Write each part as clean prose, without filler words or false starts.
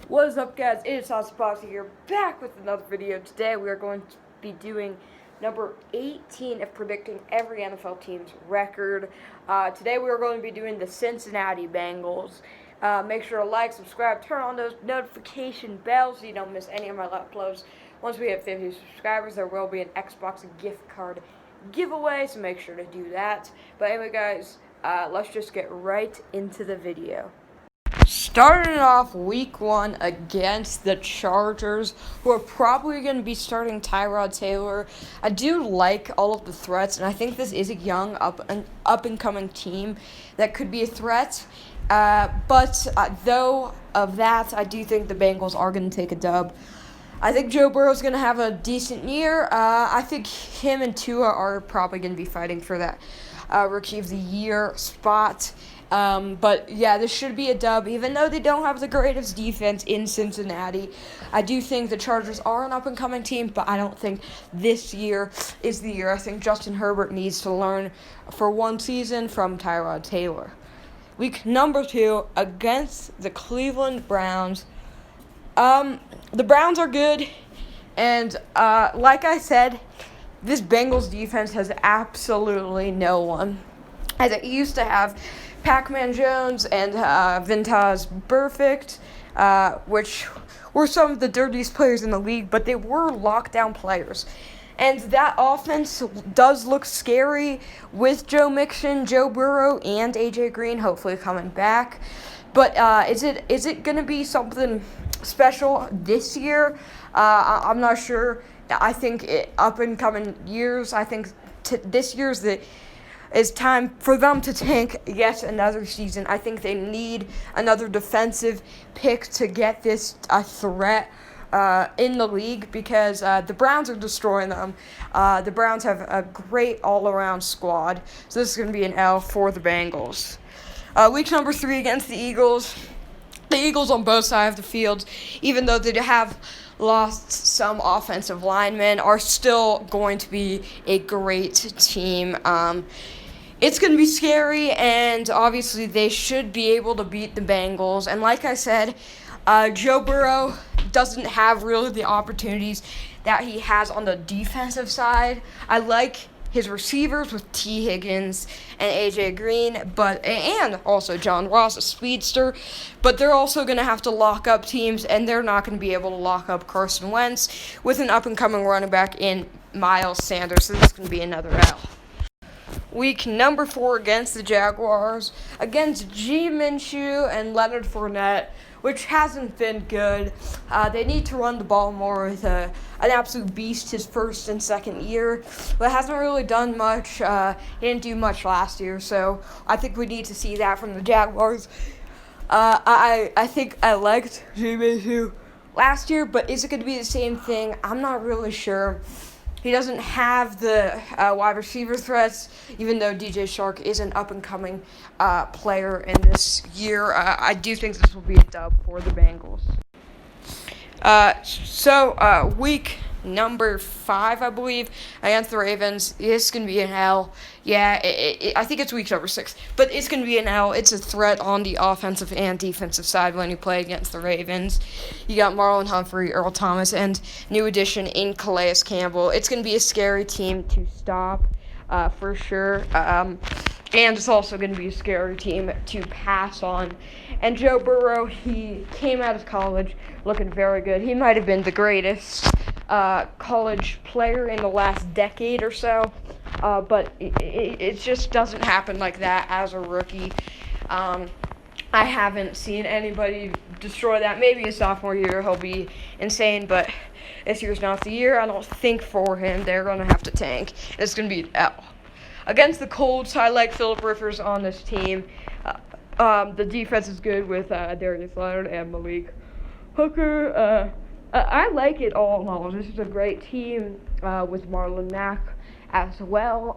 What is up, guys? It is Saucy here, back with another video. Today we are going to be doing number 18 of predicting every NFL team's record. Today we are going to be doing the Cincinnati Bengals. Make sure to like, subscribe, turn on those notification bells so you don't miss any of my uploads. Once we hit 50 subscribers, there will be an Xbox gift card giveaway, so make sure to do that. But anyway, guys, let's just get right into the video. Starting off week 1 against the Chargers, who are probably going to be starting Tyrod Taylor. I do like all of the threats, and I think this is a young, up-and-coming team that could be a threat. But though of that, I do think the Bengals are going to take a dub. I think Joe Burrow is going to have a decent year. I think him and Tua are probably going to be fighting for that Rookie of the Year spot. But yeah, this should be a dub, even though they don't have the greatest defense in Cincinnati. I do think the Chargers are an up-and-coming team, but I don't think this year is the year. I think Justin Herbert needs to learn for one season from Tyrod Taylor. Week number 2 against the Cleveland Browns. The Browns are good, and like I said, this Bengals defense has absolutely no one. As it used to have Pac-Man Jones and Vintaz Perfect, which were some of the dirtiest players in the league, but they were lockdown players. And that offense does look scary with Joe Mixon, Joe Burrow, and AJ Green hopefully coming back. But is it going to be something special this year? I'm not sure. I think up and coming years, I think this year's it's time for them to tank yet another season. I think they need another defensive pick to get this a threat in the league, because the Browns are destroying them. The Browns have a great all-around squad, so this is going to be an L for the Bengals. Week number 3 against the Eagles. The Eagles on both sides of the field, even though they have lost some offensive linemen, are still going to be a great team. It's going to be scary, and obviously they should be able to beat the Bengals. And like I said, Joe Burrow doesn't have really the opportunities that he has on the defensive side. I like his receivers with T. Higgins and AJ Green, and also John Ross, a speedster, but they're also going to have to lock up teams, and they're not going to be able to lock up Carson Wentz with an up-and-coming running back in Miles Sanders, so this is going to be another L. Week number 4 against the Jaguars, against G. Minshew and Leonard Fournette, which hasn't been good. They need to run the ball more with an absolute beast his first and second year, but hasn't really done much. He didn't do much last year, so I think we need to see that from the Jaguars. I think I liked G. Minshew last year, but is it going to be the same thing? I'm not really sure. He doesn't have the wide receiver threats, even though DJ Chark is an up-and-coming player in this year. I do think this will be a dub for the Bengals. Week number 5, I believe, against the Ravens. It's going to be an L. Yeah, I think it's week number 6, but it's going to be an L. It's a threat on the offensive and defensive side when you play against the Ravens. You got Marlon Humphrey, Earl Thomas, and new addition in Calais Campbell. It's going to be a scary team to stop, for sure. And it's also going to be a scary team to pass on. And Joe Burrow, he came out of college looking very good. He might have been the greatest college player in the last decade or so, but it just doesn't happen like that as a rookie. I haven't seen anybody destroy that. Maybe his sophomore year he'll be insane, but this year's not the year. I don't think for him. They're going to have to tank. It's going to be an L. Against the Colts, I like Phillip Rivers on this team. The defense is good with Darius Leonard and Malik Hooker. I like it all in all. This is a great team with Marlon Mack as well.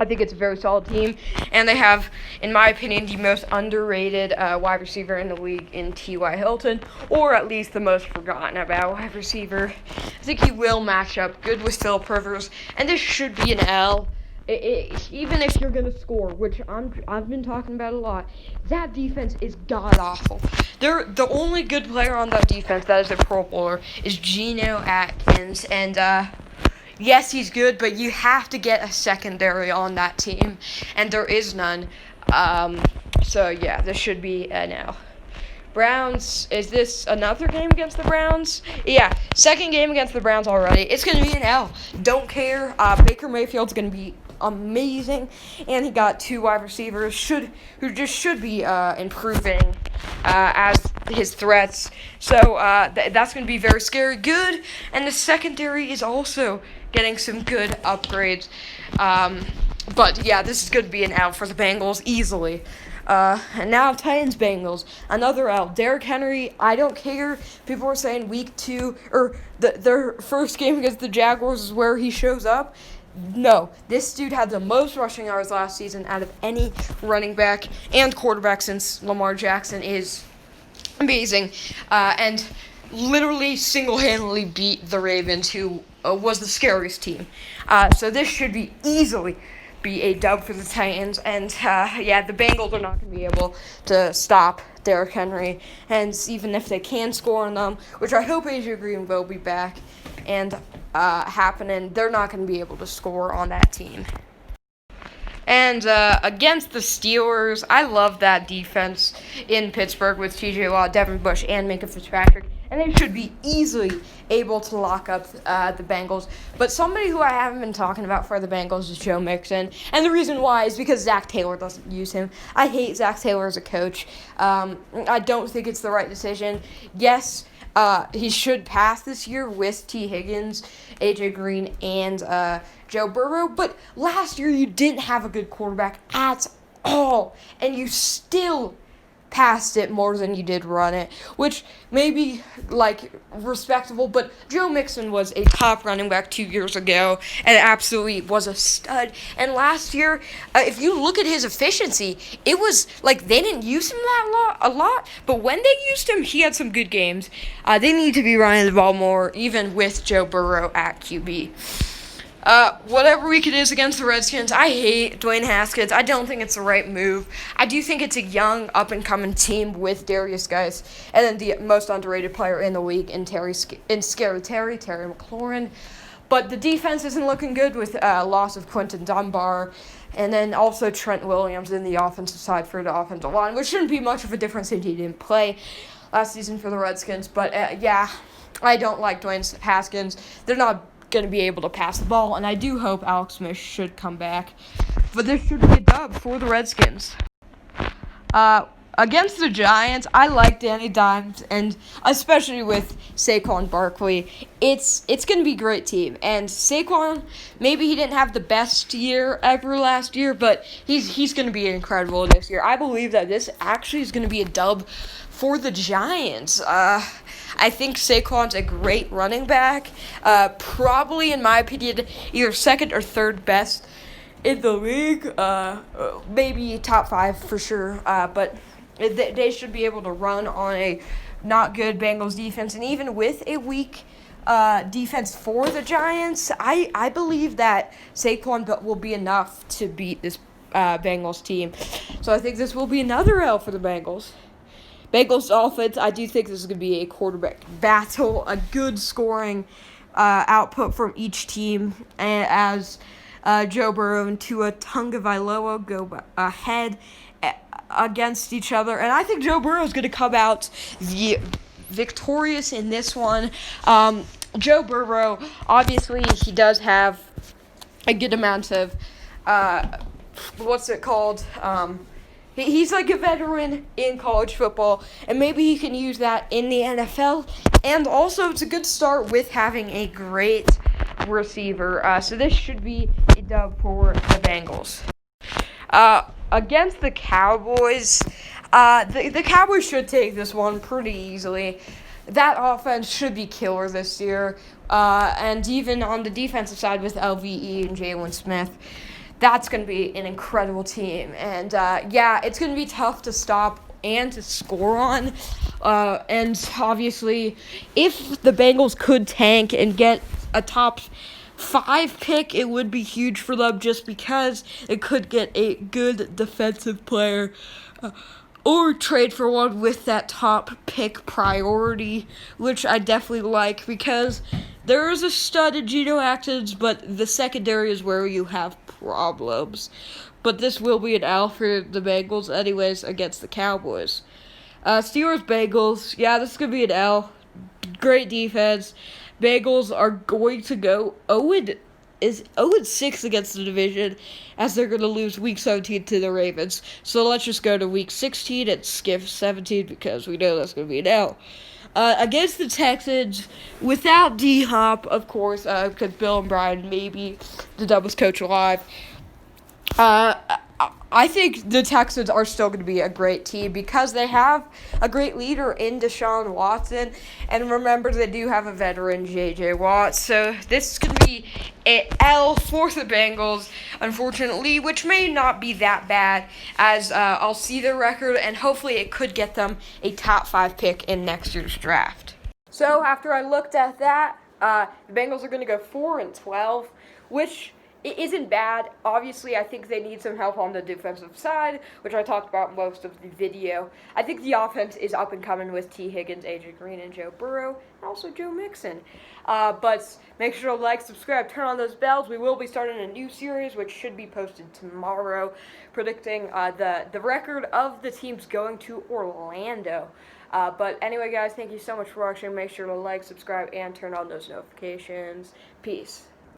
I think it's a very solid team, and they have, in my opinion, the most underrated wide receiver in the league in T.Y. Hilton, or at least the most forgotten about wide receiver. I think he will match up good with Phillip Rivers, and this should be an L. Even if you're gonna score, which I've been talking about a lot, that defense is god awful. The only good player on that defense that is a Pro Bowler is Geno Atkins, and yes, he's good, but you have to get a secondary on that team, and there is none. So yeah, this should be an L. Browns, is this another game against the Browns? Yeah, second game against the Browns already. It's going to be an L. Don't care. Baker Mayfield's going to be amazing, and he got 2 wide receivers who just should be improving as his threats. So that's going to be very scary. Good, and the secondary is also getting some good upgrades. But yeah, this is going to be an L for the Bengals easily. And now Titans Bengals, another L. Derrick Henry, I don't care. People are saying week 2 or their first game against the Jaguars is where he shows up. No, this dude had the most rushing yards last season out of any running back and quarterback since Lamar Jackson is amazing, and literally single-handedly beat the Ravens, who was the scariest team. So this should be easily be a dub for the Titans, and yeah, the Bengals are not going to be able to stop Derrick Henry, and even if they can score on them, which I hope AJ Green will be back and happening, they're not going to be able to score on that team. And against the Steelers, I love that defense in Pittsburgh with T.J. Watt, Devin Bush, and Minka Fitzpatrick. And they should be easily able to lock up the Bengals. But somebody who I haven't been talking about for the Bengals is Joe Mixon. And the reason why is because Zach Taylor doesn't use him. I hate Zach Taylor as a coach. I don't think it's the right decision. Yes, he should pass this year with T. Higgins, AJ Green, and Joe Burrow. But last year you didn't have a good quarterback at all. And you still passed it more than you did run it, which may be, respectable, but Joe Mixon was a top running back 2 years ago and absolutely was a stud. And last year, if you look at his efficiency, it was they didn't use him a lot, but when they used him, he had some good games. They need to be running the ball more, even with Joe Burrow at QB. Whatever week it is against the Redskins, I hate Dwayne Haskins. I don't think it's the right move. I do think it's a young, up-and-coming team with Darius Geis, and then the most underrated player in the league in Terry McLaurin. But the defense isn't looking good with loss of Quentin Dunbar, and then also Trent Williams in the offensive side for the offensive line, which shouldn't be much of a difference since he didn't play last season for the Redskins. But, yeah, I don't like Dwayne Haskins. They're not going to be able to pass the ball, and I do hope Alex Smith should come back. But this should be a dub for the Redskins. Against the Giants, I like Danny Dimes, and especially with Saquon Barkley, it's going to be a great team. And Saquon, maybe he didn't have the best year ever last year, but he's going to be incredible this year. I believe that this actually is going to be a dub for the Giants. I think Saquon's a great running back. Probably, in my opinion, either second or third best in the league. Maybe top 5 for sure. But they should be able to run on a not good Bengals defense. And even with a weak defense for the Giants, I believe that Saquon will be enough to beat this Bengals team. So I think this will be another L for the Bengals. Bengals offense, I do think this is going to be a quarterback battle, a good scoring output from each team as Joe Burrow and Tua Tagovailoa go ahead against each other. And I think Joe Burrow is going to come out victorious in this one. Joe Burrow, obviously, he does have a good amount of, he's like a veteran in college football, and maybe he can use that in the NFL. And also, it's a good start with having a great receiver. So this should be a dub for the Bengals. Against the Cowboys, the Cowboys should take this one pretty easily. That offense should be killer this year. And even on the defensive side with LVE and Jalen Smith, that's going to be an incredible team. And, yeah, it's going to be tough to stop and to score on. And obviously, if the Bengals could tank and get a top 5 pick, it would be huge for them just because it could get a good defensive player. Or trade for one with that top pick priority, which I definitely like because there is a stud in Geno Atkins, but the secondary is where you have problems. But this will be an L for the Bengals, anyways, against the Cowboys. Steelers Bengals, yeah, this is gonna be an L. Great defense. Bengals are going to go 0-6 against the division, as they're going to lose Week 17 to the Ravens. So let's just go to Week 16 and skip 17 because we know that's going to be an L. Against the Texans, without D-Hop, of course, because Bill and Brian may be the dumbest coach alive. I think the Texans are still going to be a great team because they have a great leader in Deshaun Watson. And remember, they do have a veteran, J.J. Watt. So this is going to be an L for the Bengals, unfortunately, which may not be that bad as I'll see their record. And hopefully it could get them a top 5 pick in next year's draft. So after I looked at that, the Bengals are going to go 4-12, which it isn't bad. Obviously, I think they need some help on the defensive side, which I talked about most of the video. I think the offense is up and coming with T. Higgins, AJ Green, and Joe Burrow, and also Joe Mixon. But make sure to like, subscribe, turn on those bells. We will be starting a new series, which should be posted tomorrow, predicting the record of the teams going to Orlando. But anyway, guys, thank you so much for watching. Make sure to like, subscribe, and turn on those notifications. Peace.